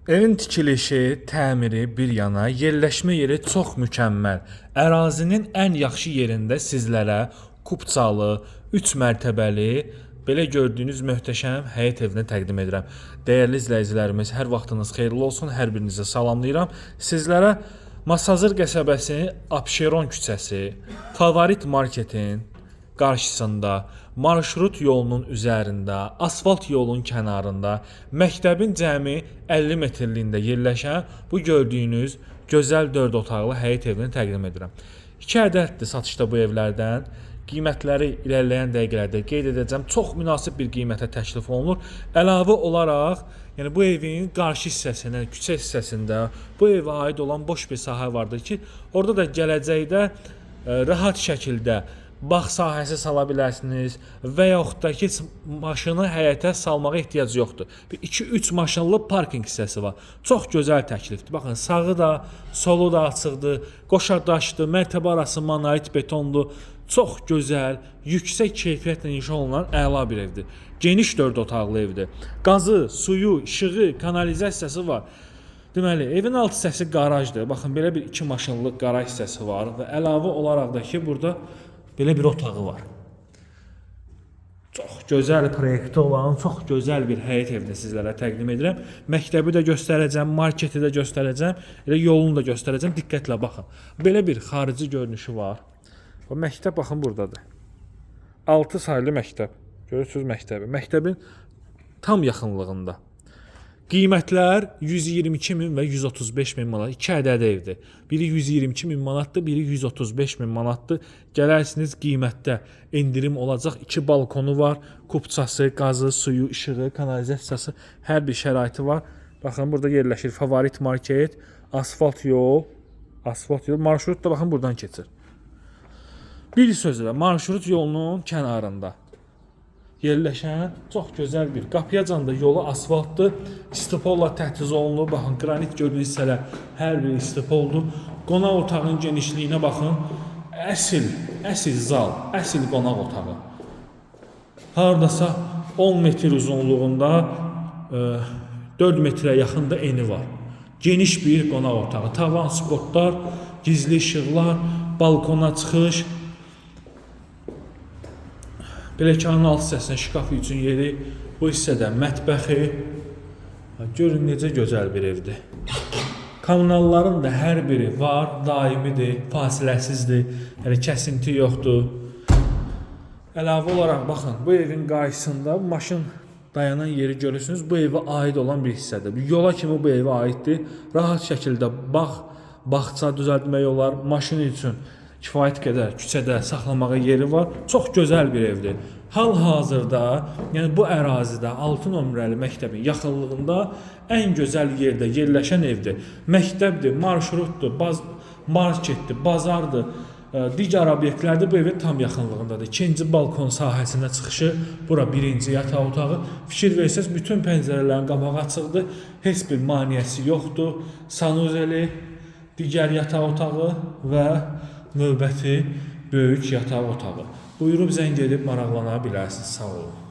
Evin tikilişi, təmiri bir yana, yerləşmə yeri çox mükəmməl. Ərazinin ən yaxşı yerində sizlərə kupçalı, 3 mərtəbəli, belə gördüyünüz möhtəşəm həyət evini təqdim edirəm. Dəyərli izləyicilərimiz, hər vaxtınız xeyirli olsun, hər birinizi salamlayıram. Sizlərə Masazır qəsəbəsi, Abşeron küçəsi, Favorit marketin qarşısında, marşrut yolunun üzərində, asfalt yolun kənarında, məktəbin cəmi 50 metrliyində yerləşən bu gördüyünüz gözəl 4 otaqlı həyət evini təqdim edirəm. 2 ədəddir satışda bu evlərdən. Qiymətləri irəliləyən dəqiqələrdə qeyd edəcəm. Çox münasib bir qiymətə təklif olunur. Əlavə olaraq, yəni bu evin qarşı hissəsində, küçə hissəsində bu evə aid olan boş bir sahə vardır ki, orada da gələcəkdə rahat şəkildə bağ sahəsi sala bilərsiniz və yaxud da ki, maşını həyətə salmağa ehtiyac yoxdur. Bir 2-3 maşınlı parkinq hissəsi var. Çox gözəl təklifdir. Baxın, sağı da, solu da açıqdır. Qoşadaşdır, mərtəbə arası monolit betondur. Çox gözəl, yüksək keyfiyyətlə inşa olunan əla bir evdir. Geniş 4 otaqlı evdir. Qazı, suyu, işığı, kanalizasiyası var. Deməli, evin alt hissəsi qarajdır. Baxın, belə bir 2 maşınlıq qaraj hissəsi var və əlavə olaraq da ki, burada belə bir otağı var. Çox gözəl proyekti olan, çox gözəl bir həyət evini sizlərə təqdim edirəm. Məktəbi də göstərəcəm, marketi də göstərəcəm, elə yolunu da göstərəcəm. Diqqətlə baxın. Belə bir xarici görünüşü var. O məktəb baxın buradadır. 6 saylı məktəb. Görürsünüz məktəbi. Məktəbin tam yaxınlığında. Qiymətlər 122 min və 135 min manat. 2 ədəd evdir. Biri 122 min manatdır, biri 135 min manatdır. Gələrsiniz qiymətdə endirim olacaq. 2 balkonu var, kupçası, qazı, suyu, işığı, kanalizasiyası, hər bir şəraiti var. Baxın, burada yerləşir Favorit market, asfalt yol, marşrut da baxın buradan keçir. Bir sözlə, marşrut yolunun kənarında yerləşən çox gözəl bir qapıyacan da yolu asfaltdır. İstipolla təhtiz olunur. Baxın, qranit gördüyünüz hissələr hər biri istipoldur. Qonaq otağının genişliyinə baxın. Əsil zal, əsil qonaq otağı. Hardasa 10 metr uzunluğunda 4 metrə yaxında eni var. Geniş bir qonaq otağı. Tavan spotlar, gizli işıqlar, balkona çıxış, Biləkanın alt hissəsində şkaf üçün yeri, bu hissədə mətbəxi. Görün necə gözəl bir evdir. Kommunalların da hər biri var, daimidir, fasiləsizdir, yəni kəsinti yoxdur. Əlavə olaraq baxın, bu evin qarşısında maşın dayanan yeri görürsünüz, bu evə aid olan bir hissədir. Yola kimi bu evə aiddir. Rahat şəkildə bağça düzəltmək olar, maşın üçün kifayət qədər küçədə saxlamağa yeri var. Çox gözəl bir evdir. Hal-hazırda, yəni bu ərazidə 6 nömrəli məktəbin yaxınlığında ən gözəl yerdə yerləşən evdir. Məktəbdir, marşrutdur, marketdir, bazardır, digər obyektlərdə bu evin tam yaxınlığındadır. 2-ci balkon sahəsinə çıxışı, bura 1-ci yataq otağı. Fikir versəz, bütün pəncərələrin qabağı açıqdır, heç bir maneəsi yoxdur. Sanuzeli, digər yataq otağı və növbəti böyük yataq otağı. Buyurub zəng edib maraqlana bilərsiniz. Sağ olun.